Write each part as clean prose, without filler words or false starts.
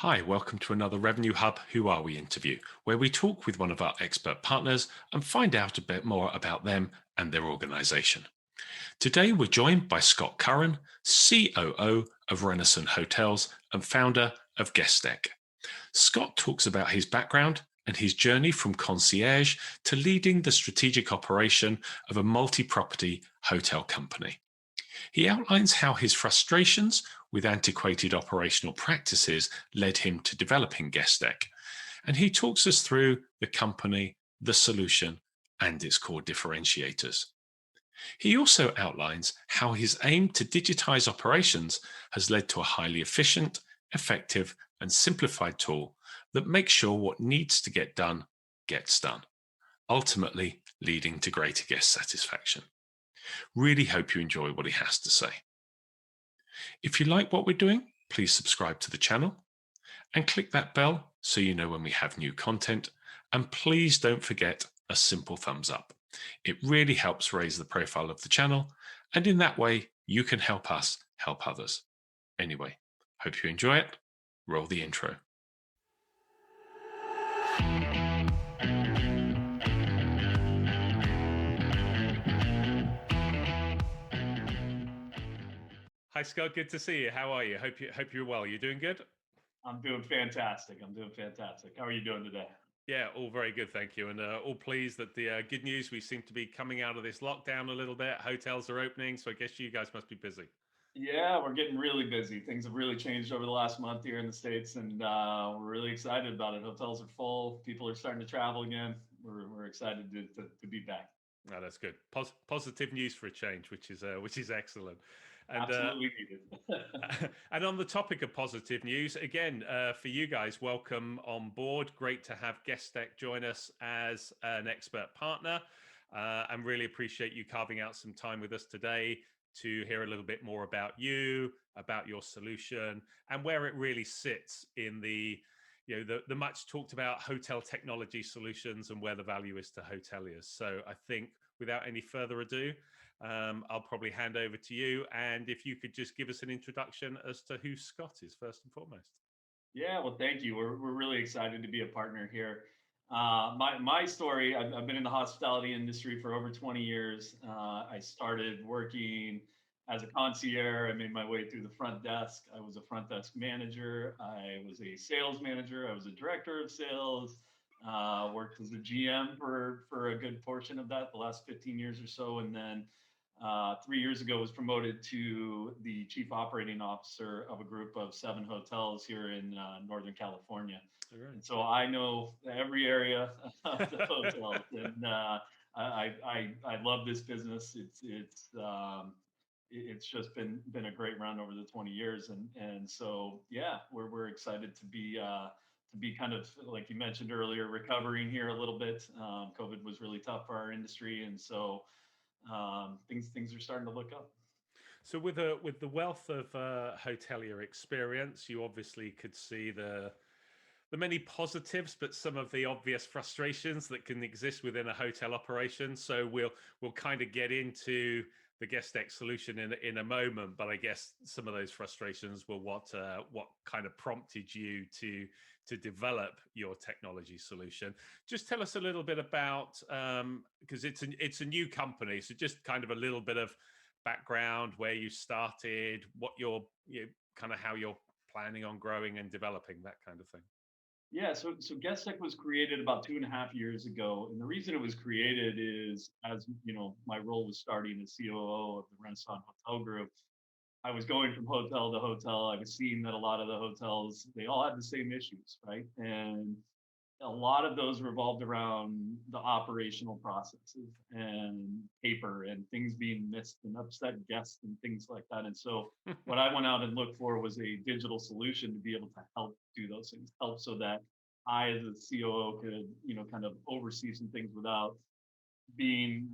Hi, welcome to another Revenue Hub Who Are We interview, where we talk with one of our expert partners and find out a bit more about them and their organization. Today, we're joined by Scott Curran, COO of Renaissance Hotels and founder of GuestEQ. Scott talks about his background and his journey from concierge to leading the strategic operation of a multi property hotel company. He outlines how his frustrations with antiquated operational practices led him to developing GuestEQ, and he talks us through the company, the solution, and its core differentiators. He also outlines how his aim to digitize operations has led to a highly efficient, effective, and simplified tool that makes sure what needs to get done gets done, ultimately leading to greater guest satisfaction. Really hope you enjoy what he has to say. If you like what we're doing, please subscribe to the channel and click that bell so you know when we have new content. And please don't forget a simple thumbs up. It really helps raise the profile of the channel, and in that way, you can help us help others. Anyway, hope you enjoy it. Roll the intro. Hi Scott, good to see you. How are you? Hope you're well. You're doing good? I'm doing fantastic. I'm doing fantastic. How are you doing today? Yeah, all very good, thank you, and all pleased that the good news. We seem to be coming out of this lockdown a little bit. Hotels are opening, so I guess you guys must be busy. Yeah, we're getting really busy. Things have really changed over the last month here in the States, and we're really excited about it. Hotels are full. People are starting to travel again. We're excited to be back. Oh, that's good. Positive news for a change, which is excellent. And Absolutely needed. and on the topic of positive news, again for you guys, welcome on board. Great to have GuestEQ join us as an expert partner, and really appreciate you carving out some time with us today to hear a little bit more about you, about your solution, and where it really sits in the much talked about hotel technology solutions and where the value is to hoteliers. So I think without any further ado, I'll probably hand over to you. And if you could just give us an introduction as to who Scott is, first and foremost. Yeah, well, thank you. We're really excited to be a partner here. My story, I've been in the hospitality industry for over 20 years. I started working as a concierge. I made my way through the front desk. I was a front desk manager. I was a sales manager. I was a director of sales. Worked as a GM for a good portion of that, the last 15 years or so, and then 3 years ago was promoted to the chief operating officer of a group of 7 hotels here in Northern California. All right. And so I know every area of the hotels, and I love this business. It's just been a great run over the 20 years, and so yeah, we're excited to be kind of like you mentioned earlier, recovering here a little bit. COVID was really tough for our industry, and so things are starting to look up. So with the wealth of hotelier experience, you obviously could see the many positives, but some of the obvious frustrations that can exist within a hotel operation. So we'll kind of get into the GuestEQ solution in a moment, but I guess some of those frustrations were what kind of prompted you to develop your technology solution. Just tell us a little bit about, because it's a new company, so just kind of a little bit of background, where you started, what kind of how you're planning on growing and developing, that kind of thing. Yeah, so GuestTech was created about 2.5 years ago, and the reason it was created is, as you know, my role was starting as COO of the Renaissance Hotel Group. I was going from hotel to hotel. I was seeing that a lot of the hotels, they all had the same issues, right? And a lot of those revolved around the operational processes and paper and things being missed and upset guests and things like that. And so what I went out and looked for was a digital solution to be able to help do those things, help so that I as a COO could, kind of oversee some things without being,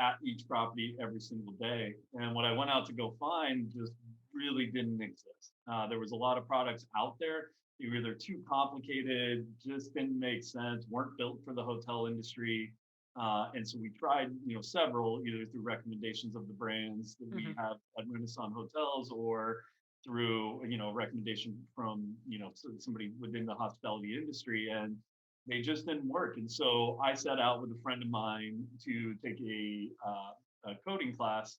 at each property every single day. And what I went out to go find just really didn't exist. There was a lot of products out there. They were either too complicated, just didn't make sense, weren't built for the hotel industry. And so we tried, several, either through recommendations of the brands that we Mhm. have at Renaissance Hotels or through a recommendation from somebody within the hospitality industry, and they just didn't work. And so I set out with a friend of mine to take a coding class,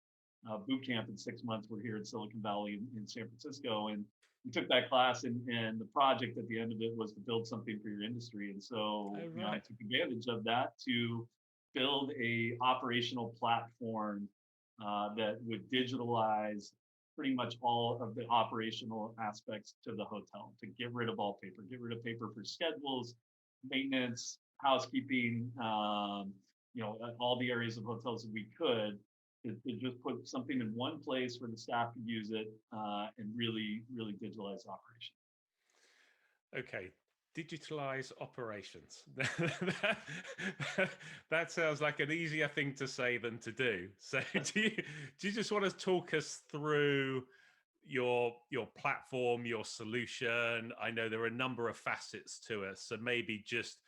boot camp in 6 months. We're here in Silicon Valley in San Francisco, and we took that class, and the project at the end of it was to build something for your industry. And so Oh, I right. took advantage of that to build a operational platform that would digitalize pretty much all of the operational aspects to the hotel, to get rid of all paper, get rid of paper for schedules, maintenance, housekeeping, all the areas of hotels that we could, to just put something in one place where the staff could use it, and really, really digitalize operations. Okay, digitalize operations. That sounds like an easier thing to say than to do. So do you just want to talk us through your platform, your solution? I know there are a number of facets to it, so maybe just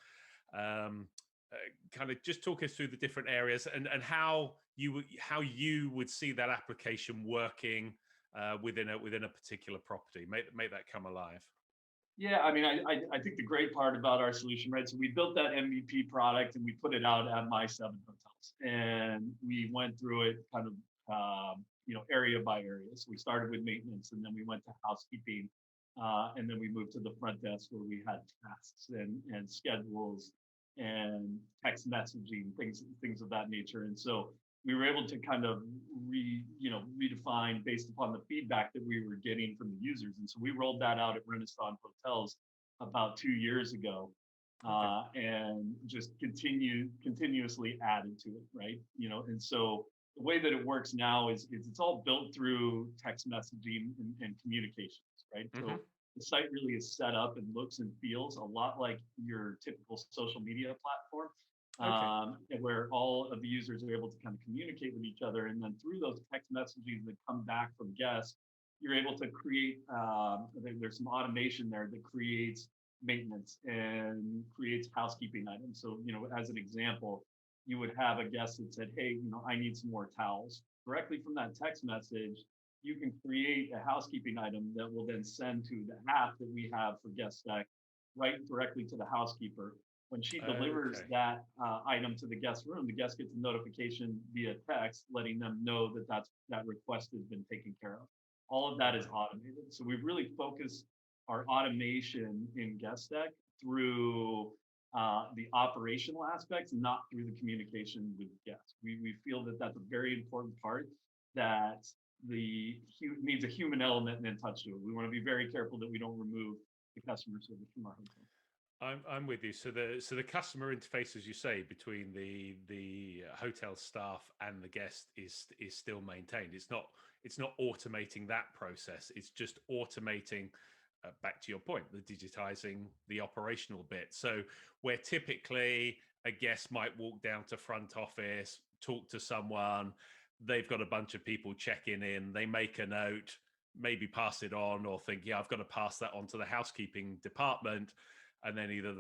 um, uh, kind of just talk us through the different areas and how you would see that application working within a particular property. Make that come alive. Yeah, I mean, I think the great part about our solution, right? So we built that MVP product and we put it out at my 7 hotels, and we went through it kind of area by area. So we started with maintenance, and then we went to housekeeping, and then we moved to the front desk where we had tasks and schedules and text messaging, things of that nature. And so we were able to kind of redefine based upon the feedback that we were getting from the users. And so we rolled that out at Renaissance Hotels about 2 years ago, Okay. and just continuously added to it, right? And so the way that it works now is it's all built through text messaging and communications, right? Hmm. So the site really is set up and looks and feels a lot like your typical social media platform, Okay. and where all of the users are able to kind of communicate with each other. And then through those text messages that come back from guests, you're able to create, there's some automation there that creates maintenance and creates housekeeping items. So, as an example, you would have a guest that said, hey, I need some more towels. Directly from that text message, you can create a housekeeping item that will then send to the app that we have for GuestEQ, right directly to the housekeeper. When she delivers Okay. that item to the guest room, the guest gets a notification via text letting them know that request has been taken care of. All of that is Right. automated. So we've really focused our automation in GuestEQ through the operational aspects, not through the communication with guests. We feel that that's a very important part that needs a human element and then touch to it. We want to be very careful that we don't remove the customer service from our hotel. I'm with you. So the customer interface, as you say, between the hotel staff and the guest is still maintained. It's not automating that process. It's just automating. Back to your point, the digitizing the operational bit. So where typically a guest might walk down to front office, talk to someone, they've got a bunch of people checking in, they make a note, maybe pass it on, or think, yeah, I've got to pass that on to the housekeeping department, and then either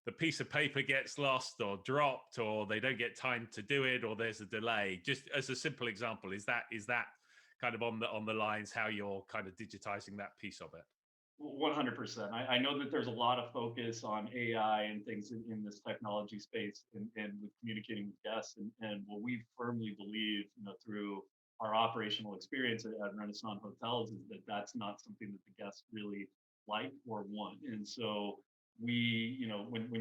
the piece of paper gets lost or dropped, or they don't get time to do it, or there's a delay. Just as a simple example, is that kind of on the lines how you're kind of digitizing that piece of it? 100%. I know that there's a lot of focus on AI and things in this technology space, and with communicating with guests. And what we firmly believe, through our operational experience at Renaissance Hotels, is that that's not something that the guests really like or want. And so when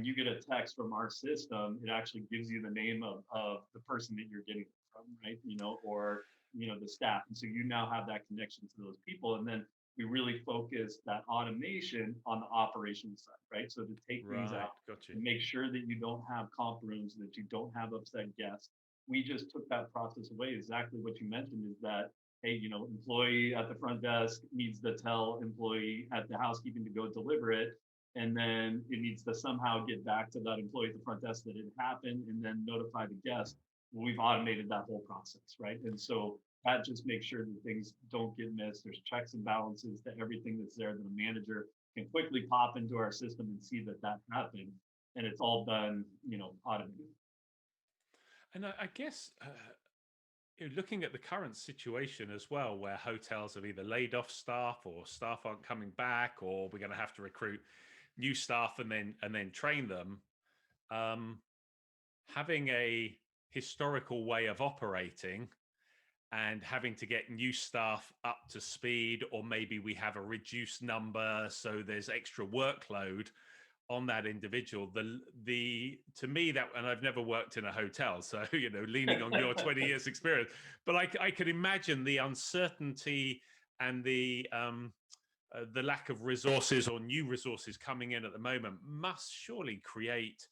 you get a text from our system, it actually gives you the name of the person that you're getting it from, right? Or the staff. And so you now have that connection to those people. And then we really focus that automation on the operations side, right? So to take things Right, out got you. and make sure that you don't have comp rooms, that you don't have upset guests. We just took that process away. Exactly what you mentioned is that, hey, employee at the front desk needs to tell employee at the housekeeping to go deliver it. And then it needs to somehow get back to that employee at the front desk that it happened and then notify the guest. Well, we've automated that whole process, right? And so that just makes sure that things don't get missed. There's checks and balances to everything that's there that a manager can quickly pop into our system and see that happened, and it's all done, automated. And I guess Looking at the current situation as well, where hotels have either laid off staff or staff aren't coming back, or we're going to have to recruit new staff and then train them. Um, Having a historical way of operating and having to get new staff up to speed, or maybe we have a reduced number, so there's extra workload on that individual. The to me that, and I've never worked in a hotel, so leaning on your 20 years experience, but I could imagine the uncertainty and the lack of resources or new resources coming in at the moment must surely create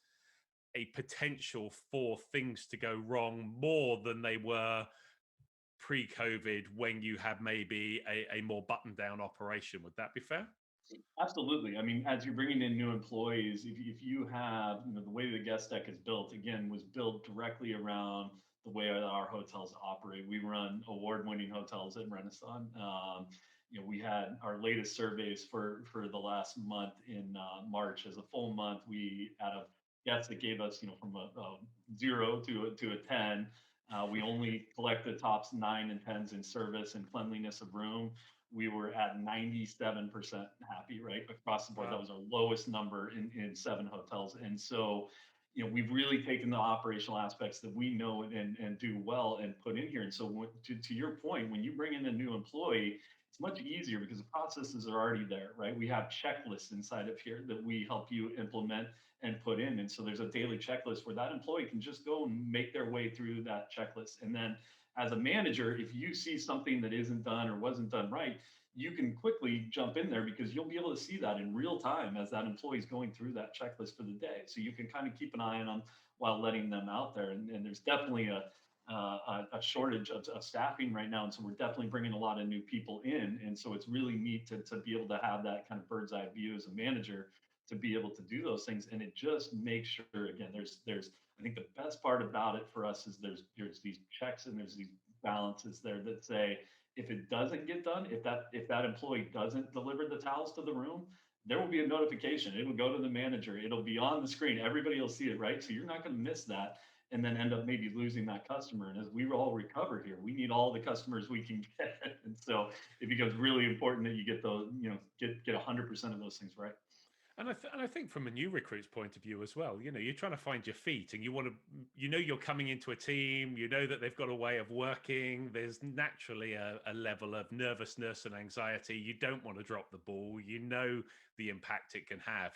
a potential for things to go wrong more than they were pre-COVID, when you had maybe a more buttoned down operation. Would that be fair? Absolutely. I mean, as you're bringing in new employees, if you have, the way the guest deck is built, again, was built directly around the way that our hotels operate. We run award-winning hotels at Renaissance. We had our latest surveys for the last month in March. As a full month, we out of guests that gave us, from a 0 to a 10, we only collect the tops 9 and 10s in service and cleanliness of room. We were at 97% happy, right? Across the board. That Wow. was our lowest number in 7 hotels. And so, we've really taken the operational aspects that we know and do well and put in here. And so, to your point, when you bring in a new employee, it's much easier because the processes are already there, right? We have checklists inside of here that we help you implement and put in. And so there's a daily checklist where that employee can just go and make their way through that checklist. And then as a manager, if you see something that isn't done or wasn't done right, you can quickly jump in there because you'll be able to see that in real time as that employee is going through that checklist for the day. So you can kind of keep an eye on them while letting them out there. And there's definitely a shortage of staffing right now. And so we're definitely bringing a lot of new people in. And so it's really neat to be able to have that kind of bird's eye view as a manager to be able to do those things. And it just makes sure, again, there's I think the best part about it for us is there's these checks and there's these balances there that say if it doesn't get done, if that employee doesn't deliver the towels to the room, there will be a notification. It will go to the manager. It'll be on the screen. Everybody will see it, right? So you're not going to miss that and then end up maybe losing that customer. And as we all recover here, we need all the customers we can get. And so it becomes really important that you get those, get 100% of those things right. And I think from a new recruit's point of view as well, you're trying to find your feet, and you want to, you're coming into a team, that they've got a way of working. There's naturally a level of nervousness and anxiety. You don't want to drop the ball. The impact it can have.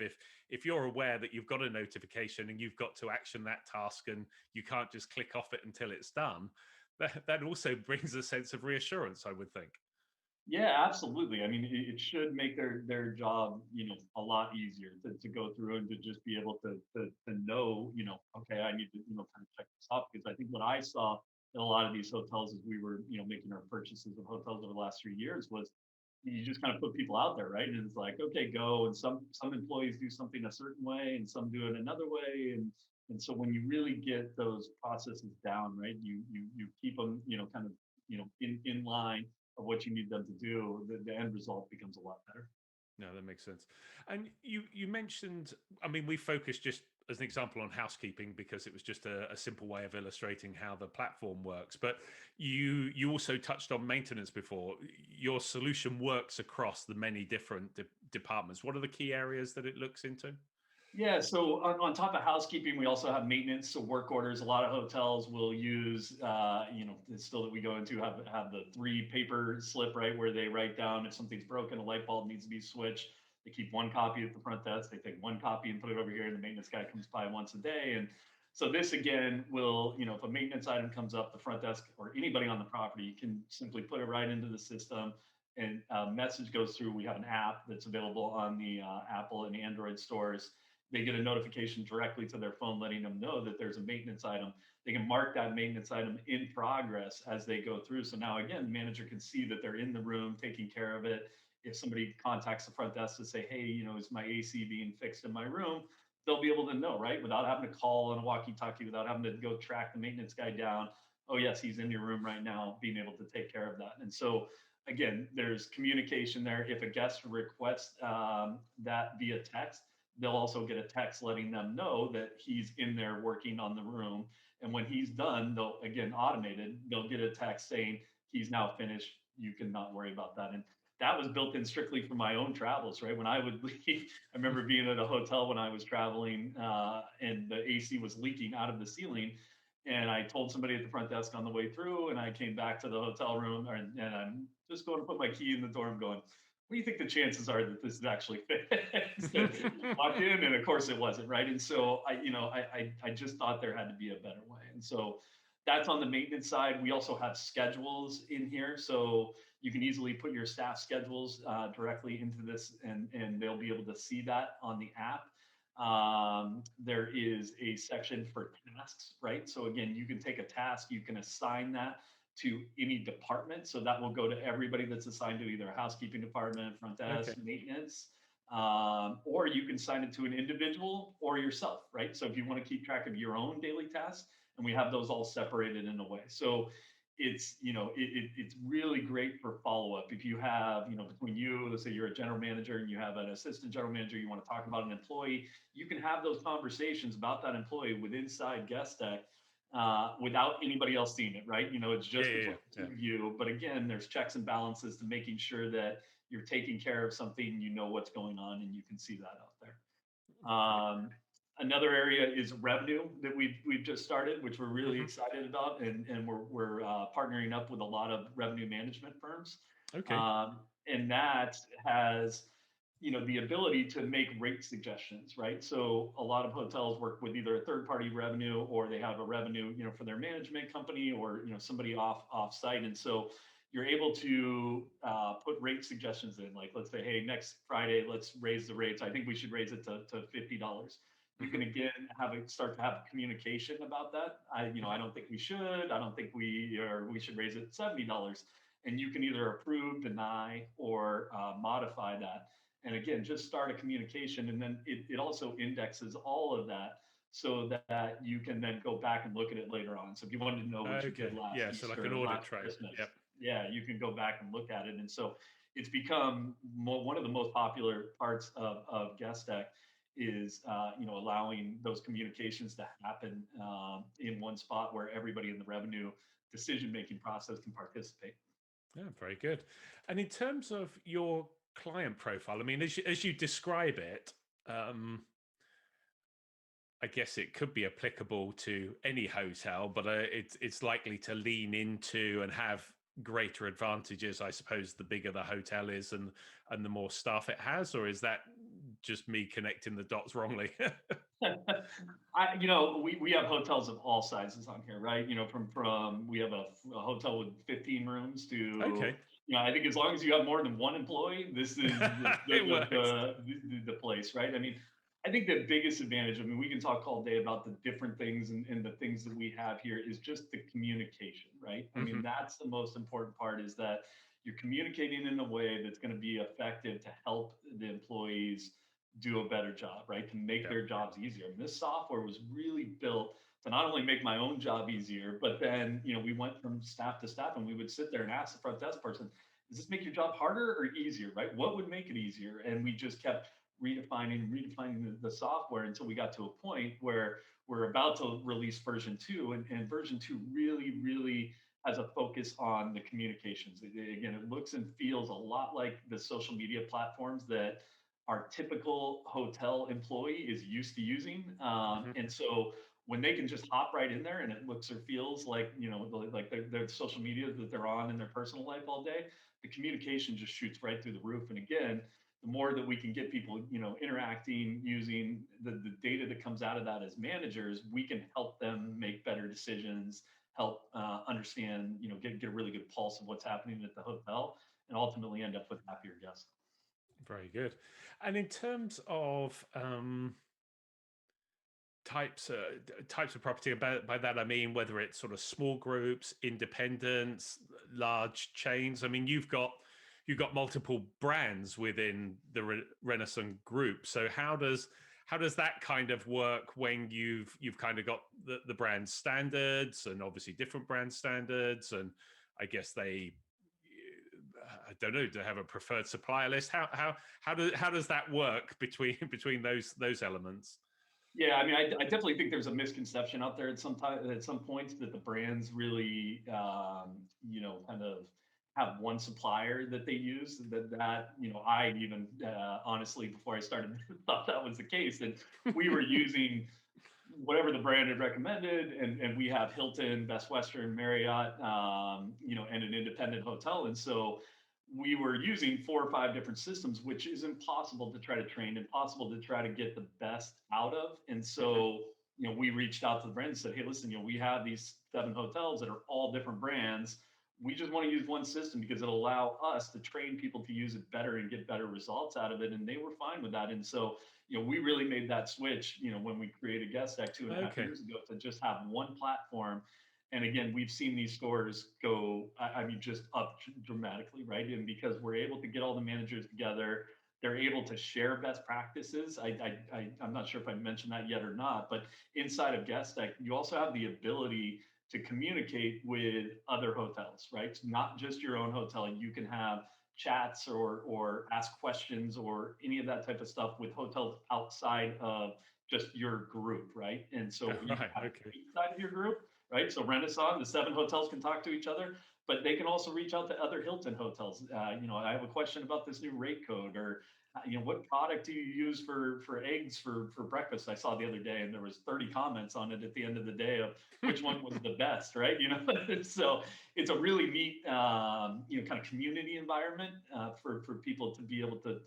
If you're aware that you've got a notification and you've got to action that task, and you can't just click off it until it's done, that also brings a sense of reassurance, I would think. Yeah, absolutely. I mean, it should make their job, a lot easier to go through and to just be able to know, okay, I need to, kind of check this off because I think what I saw in a lot of these hotels as we were, making our purchases of hotels over the last 3 years was you just kind of put people out there, right? And it's like, okay, go. And some employees do something a certain way and some do it another way. And so when you really get those processes down, right, you keep them, kind of, in line of what you need them to do, the end result becomes a lot better. No, that makes sense. And you mentioned, I mean, we focused just as an example on housekeeping because it was just a simple way of illustrating how the platform works. But you also touched on maintenance before. Your solution works across the many different departments. What are the key areas that it looks into? Yeah, so on top of housekeeping, we also have maintenance, so work orders. A lot of hotels will use, the still that we go into have the 3 paper slip, right, where they write down if something's broken, a light bulb needs to be switched. They keep one copy at the front desk. They take one copy and put it over here, and the maintenance guy comes by once a day. And so this again will, if a maintenance item comes up, the front desk or anybody on the property can simply put it right into the system and a message goes through. We have an app that's available on the Apple and Android stores. They get a notification directly to their phone letting them know that there's a maintenance item. They can mark that maintenance item in progress as they go through. So now again, the manager can see that they're in the room taking care of it. If somebody contacts the front desk to say, hey, is my AC being fixed in my room? They'll be able to know, right? Without having to call on a walkie-talkie, without having to go track the maintenance guy down. Oh, yes, he's in your room right now, being able to take care of that. And so again, there's communication there. If a guest requests that via text, they'll also get a text letting them know that he's in there working on the room. And when he's done, they'll, again, automated, they'll get a text saying he's now finished. You can not worry about that. And that was built in strictly for my own travels, right? When I would leave, I remember being at a hotel when I was traveling, and the AC was leaking out of the ceiling. And I told somebody at the front desk on the way through, and I came back to the hotel room, and I'm just going to put my key in the door. I'm going, what do you think the chances are that this is actually fixed? Walked in, and of course it wasn't, right? And so I just thought there had to be a better way. And so that's on the maintenance side. We also have schedules in here, so you can easily put your staff schedules directly into this, and they'll be able to see that on the app. There is a section for tasks, right? So again, you can take a task, you can assign that to any department. So that will go to everybody that's assigned to either a housekeeping department, front desk, Okay. maintenance, or you can assign it to an individual or yourself, right? So if you want to keep track of your own daily tasks, and we have those all separated in a way. So it's, it's really great for follow-up. If you have, between you, let's say you're a general manager and you have an assistant general manager, you want to talk about an employee, you can have those conversations about that employee with inside GuestEQ, without anybody else seeing it, right? It's just between the two of you. But again, there's checks and balances to making sure that you're taking care of something, you know what's going on, and you can see that out there. Another area is revenue that we've just started, which we're really excited about, and we're partnering up with a lot of revenue management firms, Okay. and that has the ability to make rate suggestions, right? So a lot of hotels work with either a third party revenue, or they have a revenue for their management company, or somebody off site, and so you're able to put rate suggestions in, like, let's say, hey, next Friday let's raise the rates. I think we should raise it to $50. You can again start to have communication about that. I don't think we should. I don't think we should raise it $70. And you can either approve, deny, or modify that. And again, just start a communication, and then it also indexes all of that so that you can then go back and look at it later on. So if you wanted to know what you did last Yeah, so like Easter, an audit last trail. Christmas, Yep. yeah, you can go back and look at it. And so it's become one of the most popular parts of GuestEQ is allowing those communications to happen in one spot where everybody in the revenue decision making process can participate. Yeah, very good. And in terms of your client profile, I mean, as you describe it, I guess it could be applicable to any hotel, but it's likely to lean into and have greater advantages, I suppose, the bigger the hotel is and the more staff it has, or is that just me connecting the dots wrongly? We have hotels of all sizes on here, right? From we have a hotel with 15 rooms to, Okay. I think as long as you have more than one employee, this is It works. the place, right? I mean, I think the biggest advantage, I mean, we can talk all day about the different things and the things that we have here, is just the communication, right? I mean, that's the most important part, is that you're communicating in a way that's going to be effective to help the employees do a better job, right? To make their jobs easier. And this software was really built to not only make my own job easier, but then, we went from staff to staff, and we would sit there and ask the front desk person, does this make your job harder or easier, right? What would make it easier? And we just kept redefining the software until we got to a point where we're about to release version 2, and version 2 really has a focus on the communications. Again, it looks and feels a lot like the social media platforms that our typical hotel employee is used to using. And so when they can just hop right in there, and it looks or feels like, like their social media that they're on in their personal life all day, the communication just shoots right through the roof. And again, the more that we can get people, interacting, using the data that comes out of that as managers, we can help them make better decisions, help understand, get a really good pulse of what's happening at the hotel, and ultimately end up with happier guests. Very good. And in terms of types of property, by that I mean whether it's sort of small groups, independents, large chains. I mean, you've got multiple brands within the Renaissance group. So how does that kind of work when you've kind of got the brand standards, and obviously different brand standards, and I guess they I don't know, to have a preferred supplier list? How does that work between those elements? Yeah, I mean, I definitely think there's a misconception out there at some points that the brands really, kind of have one supplier that they use. I even honestly, before I started, thought that was the case. And we were using whatever the brand had recommended, and we have Hilton, Best Western, Marriott, and an independent hotel, and so we were using 4 or 5 different systems, which is impossible to try to train, impossible to try to get the best out of, and Mhm. so we reached out to the brand and said, hey, listen, we have these 7 hotels that are all different brands. We just want to use one system because it'll allow us to train people to use it better and get better results out of it, and they were fine with that, and so we really made that switch, when we created GuestEQ 2.5 Okay. years ago to just have one platform. And again, we've seen these scores go, I mean, just up dramatically, right? And because we're able to get all the managers together, they're able to share best practices. I'm not sure if I mentioned that yet or not, but inside of GuestEQ, you also have the ability to communicate with other hotels, right? It's not just your own hotel. You can have chats or ask questions or any of that type of stuff with hotels outside of just your group, right? And so you can Right. have it Okay. inside of your group, right? So Renaissance, the 7 hotels can talk to each other, but they can also reach out to other Hilton hotels. I have a question about this new rate code, or what product do you use for eggs for breakfast? I saw the other day, and there was 30 comments on it at the end of the day of which one was the best, right? So it's a really neat, kind of community environment for people to be able to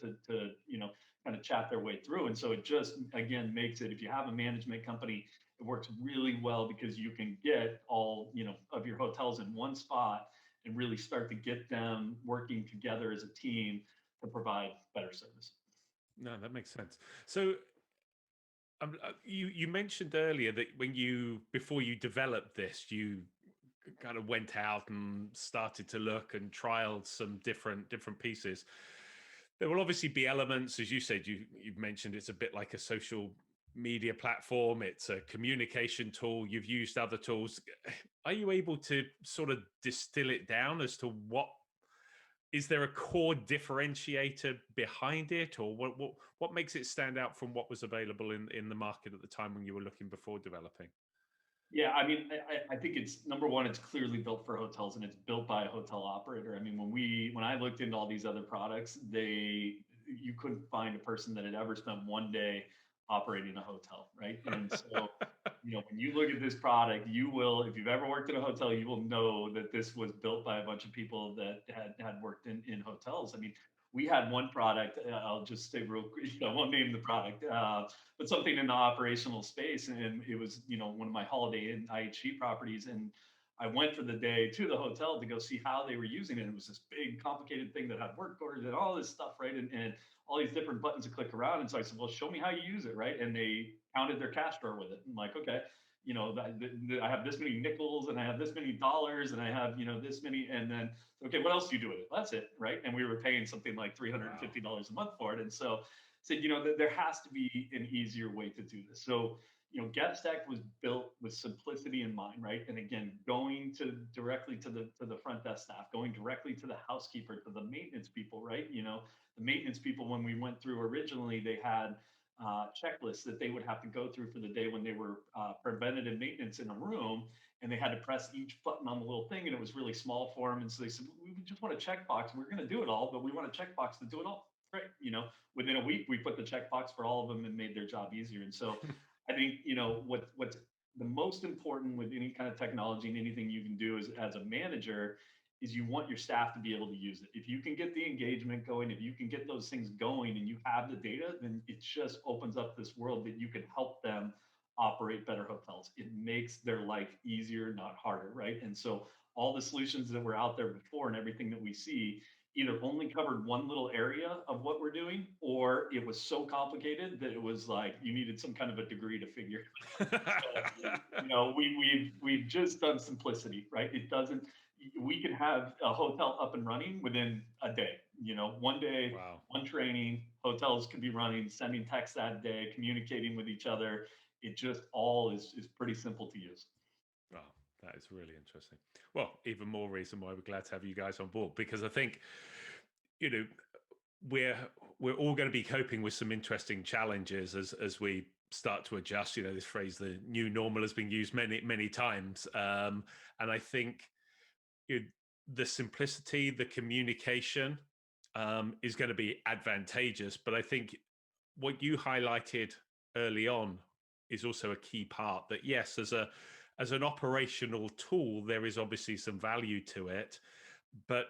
kind of chat their way through. And so it just again makes it, if you have a management company, it works really well because you can get all of your hotels in one spot and really start to get them working together as a team to provide better service. No, that makes sense. So you mentioned earlier that before you developed this, you kind of went out and started to look and trialed some different pieces. There will obviously be elements, as you said, you've mentioned it's a bit like a social media platform. It's a communication tool. You've used other tools. Are you able to sort of distill it down as to what is there a core differentiator behind it, or what makes it stand out from what was available in the market at the time when you were looking before developing? Yeah, I mean, I think it's number one, it's clearly built for hotels and it's built by a hotel operator. I mean, when I looked into all these other products, you couldn't find a person that had ever spent one day operating a hotel, right? And so, when you look at this product, you will, if you've ever worked in a hotel, you will know that this was built by a bunch of people that had worked in hotels. I mean, we had one product, I'll just say real quick, I won't name the product, but something in the operational space. And it was, one of my Holiday Inn IHG properties. And I went for the day to the hotel to go see how they were using it. And it was this big, complicated thing that had work orders and all this stuff, right? And all these different buttons to click around. And so I said, well, show me how you use it, right? And they counted their cash drawer with it. I'm like, okay, I have this many nickels and I have this many dollars and I have, this many. And then, okay, what else do you do with it? That's it, right? And we were paying something like Wow. $350 a month for it. And so said, there has to be an easier way to do this. So, GetStack was built with simplicity in mind, right? And again, going directly to the front desk staff, going directly to the housekeeper, to the maintenance people, right? The maintenance people, when we went through originally, they had checklists that they would have to go through for the day when they were preventative maintenance in a room, and they had to press each button on the little thing, and it was really small for them. And so they said, we just want a checkbox. We're going to do it all, but we want a checkbox to do it all. Right. Within a week, we put the checkbox for all of them and made their job easier. And so I think, what's the most important with any kind of technology and anything you can do as a manager is you want your staff to be able to use it. If you can get the engagement going, if you can get those things going and you have the data, then it just opens up this world that you can help them operate better hotels. It makes their life easier, not harder, right? And so all the solutions that were out there before and everything that we see either only covered one little area of what we're doing, or it was so complicated that it was like you needed some kind of a degree to figure it out. So, we've just done simplicity, right? It doesn't. We can have a hotel up and running within a day. One day, Wow. one training. Hotels could be running, sending texts that day, communicating with each other. It just all is pretty simple to use. That is really interesting. Well, even more reason why we're glad to have you guys on board, because I think you know, we're we're all going to be coping with some interesting challenges as we start to adjust. This phrase, the new normal, has been used many times, and I think you the simplicity, the communication, is going to be advantageous. But I think what you highlighted early on is also a key part. That yes, as an operational tool, there is obviously some value to it, but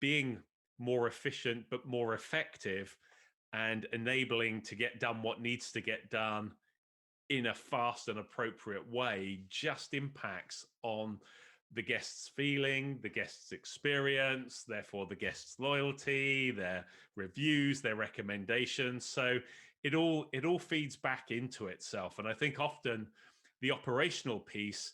being more efficient but more effective and enabling to get done what needs to get done in a fast and appropriate way just impacts on the guest's feeling, the guest's experience, therefore the guest's loyalty, their reviews, their recommendations. So it all feeds back into itself. And I think often the operational piece,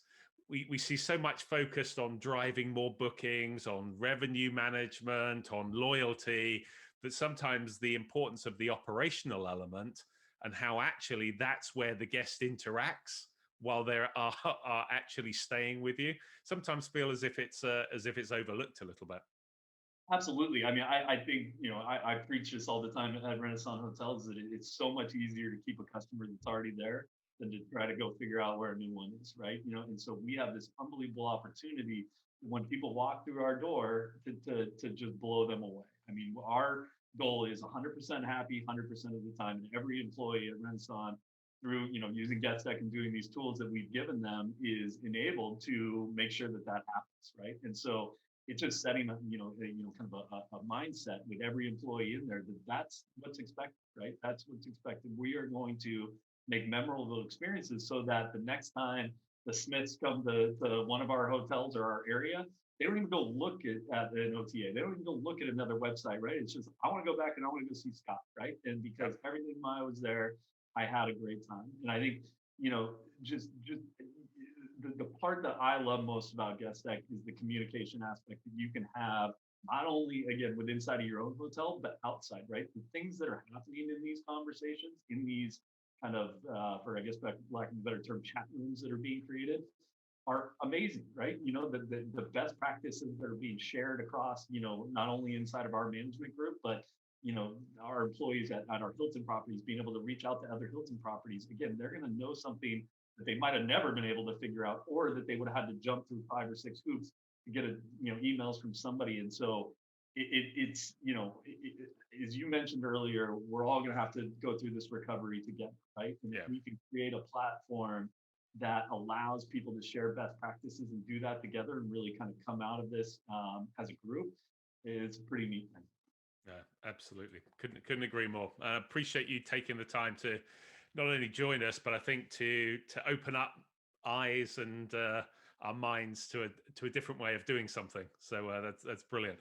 we see so much focused on driving more bookings, on revenue management, on loyalty, that sometimes the importance of the operational element and how actually that's where the guest interacts while they are actually staying with you, sometimes feel as if it's overlooked a little bit. Absolutely. I mean, I think, I preach this all the time at Renaissance Hotels that it's so much easier to keep a customer that's already there than to try to go figure out where a new one is, right? And so we have this unbelievable opportunity when people walk through our door to just blow them away. I mean, our goal is 100% happy 100% of the time, and every employee at Renaissance, through using GuestEQ and doing these tools that we've given them, is enabled to make sure that that happens, right? And so it's just setting up, kind of a mindset with every employee in there that that's what's expected, right? That's what's expected. We are going to make memorable experiences so that the next time the Smiths come to one of our hotels or our area, they don't even go look at an OTA. They don't even go look at another website, right? It's just, I want to go back and I want to go see Scott, right? And because every time I was there, I had a great time. And I think, just the part that I love most about GuestEQ is the communication aspect that you can have, not only again with inside of your own hotel, but outside, right? The things that are happening in these conversations, in these kind of, for I guess lack of a better term, chat rooms that are being created, are amazing, right? The best practices that are being shared across, not only inside of our management group, but our employees at our Hilton properties being able to reach out to other Hilton properties. Again, they're going to know something that they might have never been able to figure out, or that they would have had to jump through 5 or 6 hoops to get emails from somebody. And so it's as you mentioned earlier, we're all going to have to go through this recovery together, right? And Yeah. if we can create a platform that allows people to share best practices and do that together and really kind of come out of this as a group, it's a pretty neat thing. Yeah, absolutely. Couldn't agree more. I appreciate you taking the time to not only join us, but I think to open up eyes and our minds to a different way of doing something. So that's brilliant.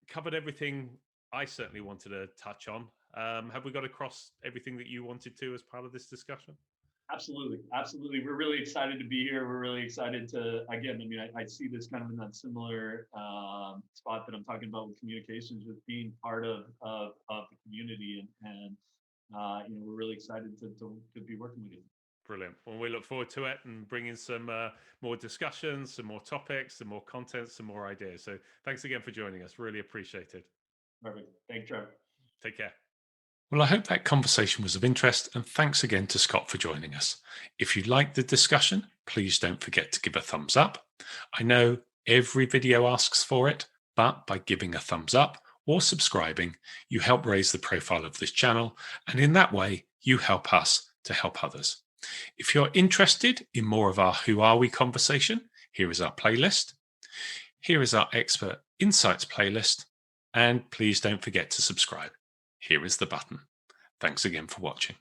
Covered everything I certainly wanted to touch on. Have we got across everything that you wanted to as part of this discussion? Absolutely. Absolutely. We're really excited to be here. We're really excited to, again, I mean, I see this kind of in that similar spot that I'm talking about with communications, with being part of the community. And we're really excited to be working with you. Brilliant. Well, we look forward to it and bringing some more discussions, some more topics, some more content, some more ideas. So thanks again for joining us. Really appreciate it. Perfect. Thanks, Trevor. Take care. Well, I hope that conversation was of interest, and thanks again to Scott for joining us. If you liked the discussion, please don't forget to give a thumbs up. I know every video asks for it, but by giving a thumbs up or subscribing, you help raise the profile of this channel, and in that way, you help us to help others. If you're interested in more of our Who Are We conversation, here is our playlist. Here is our Expert Insights playlist, and please don't forget to subscribe. Here is the button. Thanks again for watching.